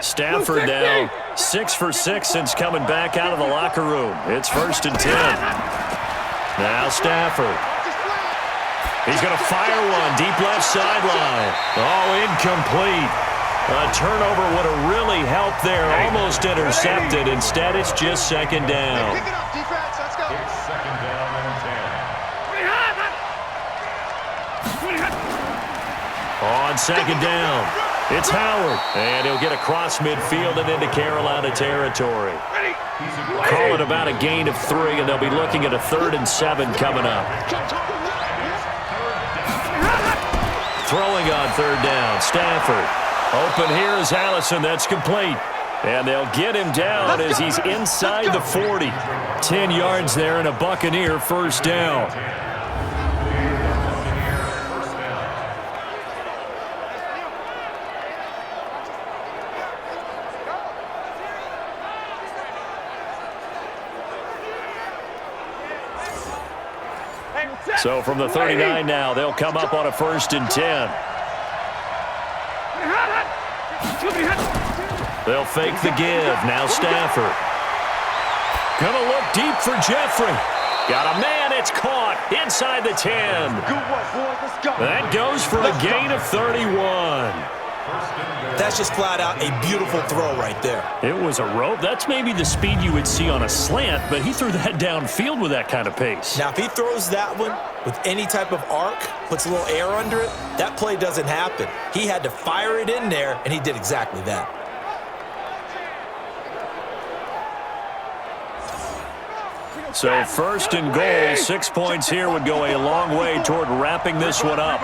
Stafford now 6 for 6 since coming back out of the locker room. It's 1st and 10. Now Stafford. He's going to fire one deep left sideline. Oh, incomplete. A turnover would have really helped there. Almost intercepted. Instead, it's just 2nd down. Pick it up, defense. Let's go. It's 2nd down and 10. On 2nd down, it's Howard. And he'll get across midfield and into Carolina territory. Call it about a gain of 3, and they'll be looking at a 3rd and 7 coming up. throwing on third down. Stafford. Open here is Allison. That's complete. And they'll get him down as he's inside the 40. 10 yards there and a Buccaneer first down. So from the 39 now, they'll come up on a 1st and 10. They'll fake the give. Now Stafford. Gonna look deep for Jeffrey. Got a man. It's caught inside the 10. That goes for a gain of 31. That's just flat out a beautiful throw right there. It was a rope. That's maybe the speed you would see on a slant, but he threw that downfield with that kind of pace. Now, if he throws that one with any type of arc, puts a little air under it, that play doesn't happen. He had to fire it in there, and he did exactly that. So 1st and goal, 6 points here would go a long way toward wrapping this one up.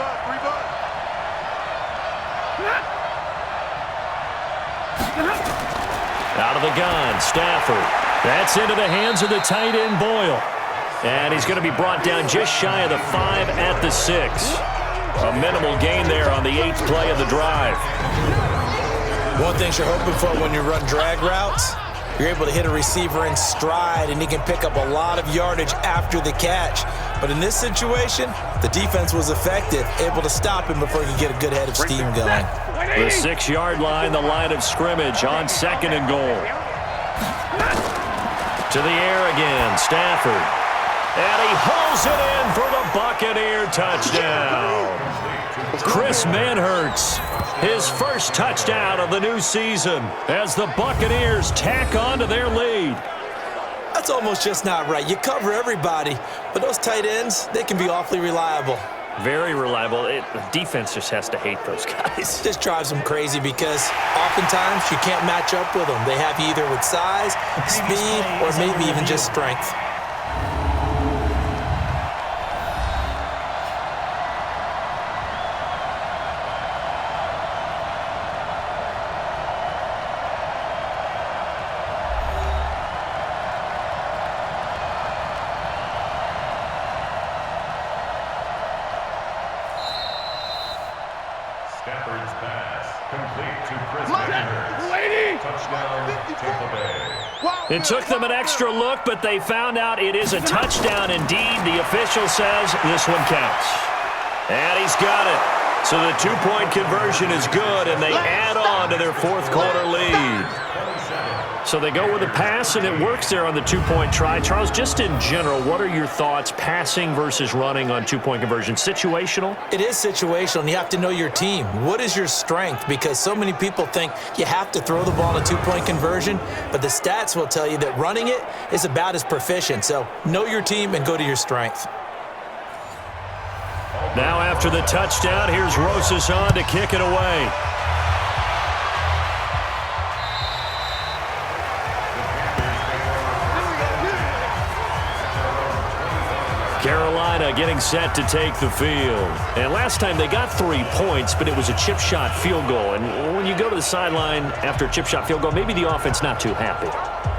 Out of the gun, Stafford. That's into the hands of the tight end, Boyle. And he's going to be brought down just shy of the 5 at the 6. A minimal gain there on the 8th play of the drive. One thing you're hoping for when you run drag routes, you're able to hit a receiver in stride, and he can pick up a lot of yardage after the catch. But in this situation, the defense was effective, able to stop him before he could get a good head of steam going. The 6-yard line, the line of scrimmage on 2nd and goal. To the air again, Stafford. And he hauls it in for the Buccaneer touchdown. Chris Manhertz, his first touchdown of the new season as the Buccaneers tack on to their lead. That's almost just not right. You cover everybody, but those tight ends, they can be awfully reliable. Very reliable. The defense just has to hate those guys. This drives them crazy because oftentimes you can't match up with them. They have you either with size, speed, or maybe even just strength. Stafford's pass complete to Chris Manhertz. Touchdown, Tampa Bay. It took them an extra look, but they found out it is a touchdown indeed. The official says this one counts. And he's got it. So the 2-point conversion is good, and they add on to their 4th quarter lead. So they go with a pass, and it works there on the 2-point try. Charles, just in general, what are your thoughts passing versus running on 2-point conversion? Situational? It is situational, and you have to know your team. What is your strength? Because so many people think you have to throw the ball in a 2-point conversion, but the stats will tell you that running it is about as proficient. So know your team and go to your strength. Now after the touchdown, here's Rosas on to kick it away. Carolina getting set to take the field. And last time they got 3 points, but it was a chip shot field goal. And when you go to the sideline after a chip shot field goal, maybe the offense not too happy.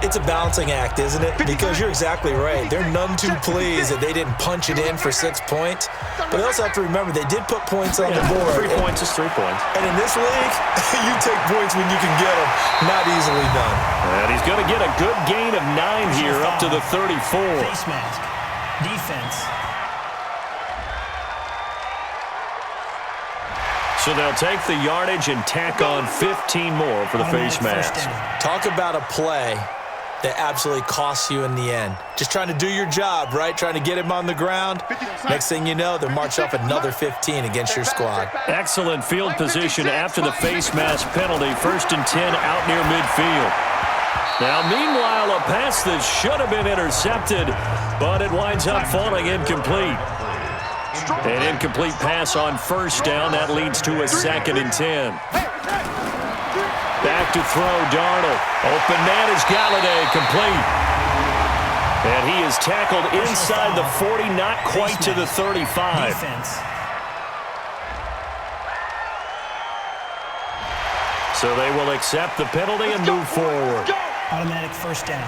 It's a balancing act, isn't it? Because you're exactly right. They're none too pleased that they didn't punch it in for 6 points. But they also have to remember they did put points on the board. 3 points is 3 points. And in this league, you take points when you can get them. Not easily done. And he's going to get a good gain of 9 here up to the 34. Face mask. Defense. So they'll take the yardage and tack on 15 more for the face mask. Talk about a play that absolutely costs you in the end. Just trying to do your job, right? Trying to get him on the ground. Next thing you know, they're marching off another 15 against your squad. Excellent field position after the face mask penalty. 1st and 10 out near midfield. Now, meanwhile, a pass that should have been intercepted, but it winds up falling incomplete. An incomplete pass on 1st down. That leads to a 2nd and 10. Back to throw, Darnold. Open man is Galladay, complete. And he is tackled inside the 40, not quite to the 35. So they will accept the penalty and move forward. Automatic first down.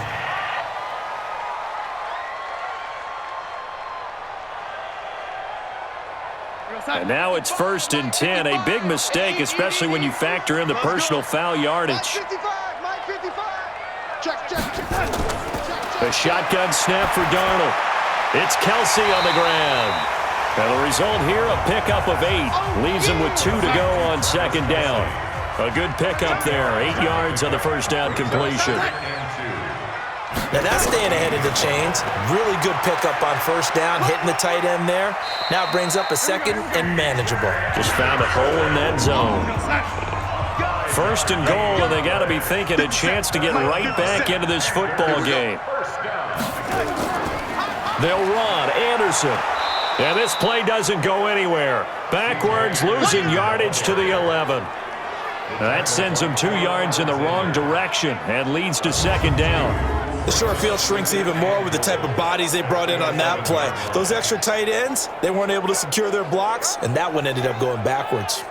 And now it's 1st and 10. A big mistake, especially when you factor in the personal foul yardage. A shotgun snap for Darnold. It's Kelsey on the ground. And the result here, a pickup of 8. Leaves him with 2 to go on 2nd down. A good pickup there. 8 yards on the first down completion. Now that's staying ahead of the chains. Really good pickup on 1st down, hitting the tight end there. Now it brings up a 2nd and manageable. Just found a hole in that zone. 1st and goal, and they got to be thinking a chance to get right back into this football game. They'll run. Anderson. And this play doesn't go anywhere. Backwards, losing yardage to the 11. That sends them 2 yards in the wrong direction and leads to 2nd down. The short field shrinks even more with the type of bodies they brought in on that play. Those extra tight ends, they weren't able to secure their blocks, and that one ended up going backwards.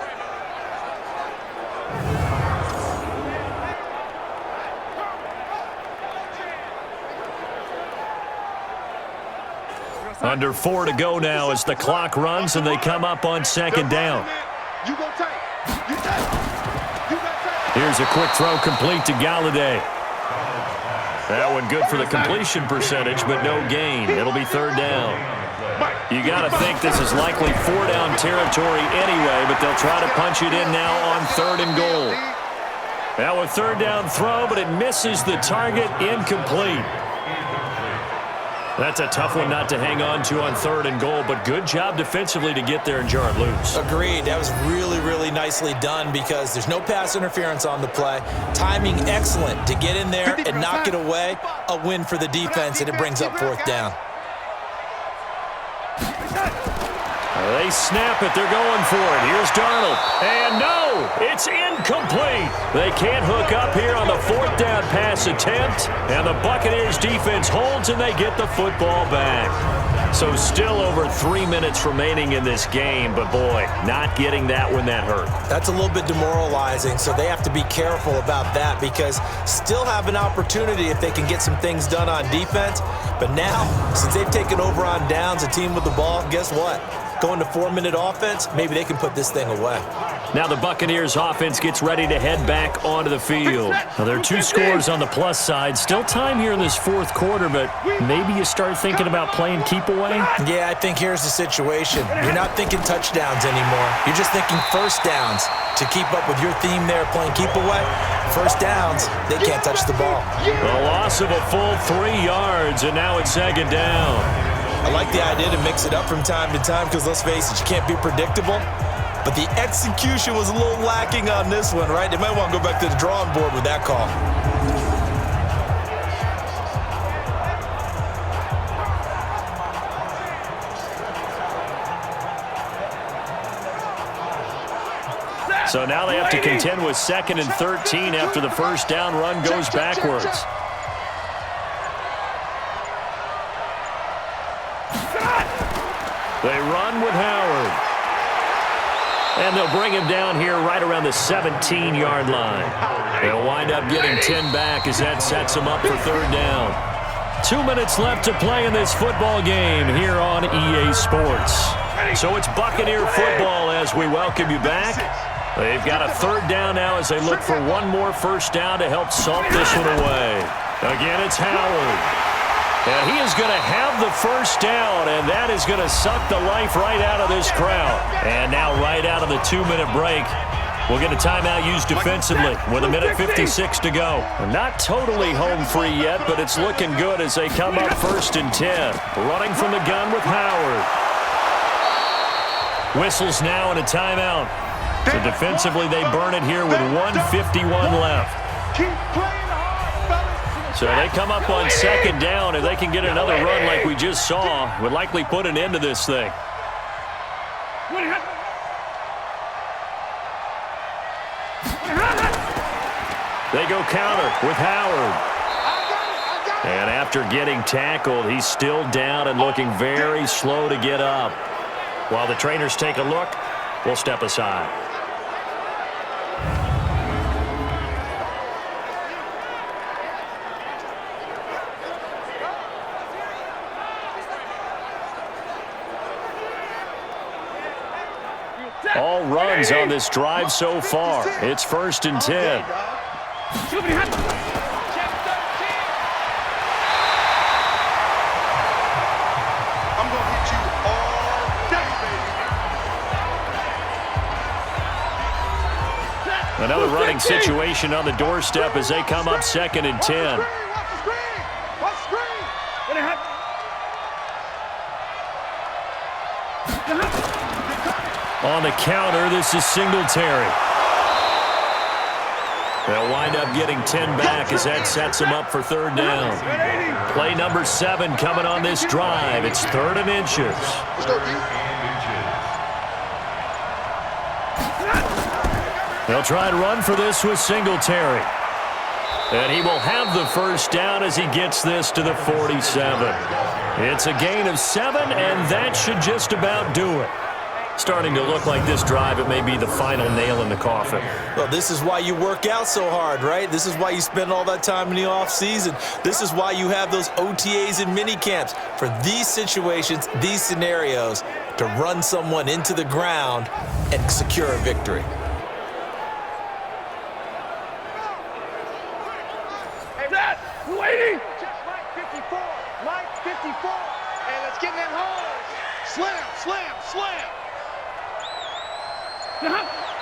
Under 4 to go now as the clock runs and they come up on 2nd down. Here's a quick throw complete to Galladay. That one good for the completion percentage, but no gain. It'll be 3rd down. You got to think this is likely 4-down territory anyway, but they'll try to punch it in now on 3rd and goal. Now a 3rd down throw, but it misses the target, incomplete. That's a tough one not to hang on to on 3rd and goal, but good job defensively to get there and jar it loose. Agreed. That was really, really nicely done because there's no pass interference on the play. Timing excellent to get in there and knock it away. A win for the defense, and it brings up 4th down. They snap it. They're going for it. Here's Darnold. And no, it's incomplete. They can't hook up here on the 4th down pass attempt. And the Buccaneers defense holds and they get the football back. So still over 3 minutes remaining in this game. But boy, not getting that when that hurt. That's a little bit demoralizing, so they have to be careful about that because still have an opportunity if they can get some things done on defense. But now, since they've taken over on downs, a team with the ball, guess what? Going to 4-minute offense, maybe they can put this thing away. Now the Buccaneers offense gets ready to head back onto the field. Now there are 2 scores on the plus side. Still time here in this 4th quarter, but maybe you start thinking about playing keep away? Yeah, I think here's the situation. You're not thinking touchdowns anymore. You're just thinking 1st downs. To keep up with your theme there, playing keep away, 1st downs, they can't touch the ball. A loss of a full 3 yards, and now it's 2nd down. I like the idea to mix it up from time to time because, let's face it, you can't be predictable. But the execution was a little lacking on this one, right? They might want to go back to the drawing board with that call. So now they have to contend with 2nd and 13 after the 1st down run goes backwards. They run with Howard. And they'll bring him down here right around the 17-yard line. They'll wind up getting 10 back as that sets them up for 3rd down. 2 minutes left to play in this football game here on EA Sports. So it's Buccaneer football as we welcome you back. They've got a 3rd down now as they look for one more 1st down to help salt this one away. Again, it's Howard. And he is going to have the 1st down, and that is going to suck the life right out of this crowd. And now right out of the 2-minute break, we'll get a timeout used defensively with 1:56 to go. Not totally home free yet, but it's looking good as they come up 1st and 10. Running from the gun with Howard. Whistles now and a timeout. So defensively, they burn it here with 1:51 left. So they come up on 2nd down. If they can get another run like we just saw, would likely put an end to this thing. They go counter with Howard. And after getting tackled, he's still down and looking very slow to get up. While the trainers take a look, we'll step aside. All runs on this drive so far. It's 1st and 10. Another running situation on the doorstep as they come up 2nd and 10. On the counter, this is Singletary. They'll wind up getting 10 back as that sets them up for 3rd down. Play number 7 coming on this drive. It's 3rd and inches. They'll try and run for this with Singletary. And he will have the 1st down as he gets this to the 47. It's a gain of 7, and that should just about do it. Starting to look like this drive, it may be the final nail in the coffin. Well, this is why you work out so hard, right? This is why you spend all that time in the offseason. This is why you have those OTAs and mini camps for these situations, these scenarios, to run someone into the ground and secure a victory. Hey, Dad, waiting! Just Mike 54, Mike 54. Hey, let's get in that hole. Slam, slam, slam.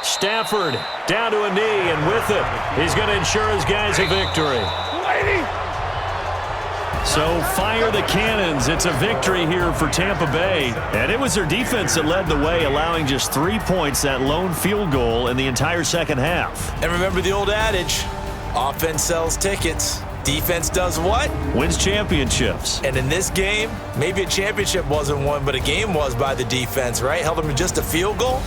Stafford down to a knee, and with it, he's going to ensure his guys a victory. So fire the cannons. It's a victory here for Tampa Bay. And it was their defense that led the way, allowing just 3 points, that lone field goal in the entire second half. And remember the old adage, offense sells tickets. Defense does what? Wins championships. And in this game, maybe a championship wasn't won, but a game was by the defense, right? Held them to just a field goal.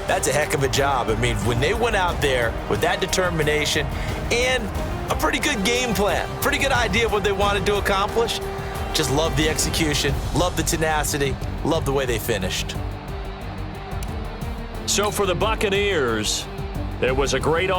That's a heck of a job. I mean, when they went out there with that determination and a pretty good game plan, pretty good idea of what they wanted to accomplish, just love the execution, love the tenacity, love the way they finished. So for the Buccaneers, there was a great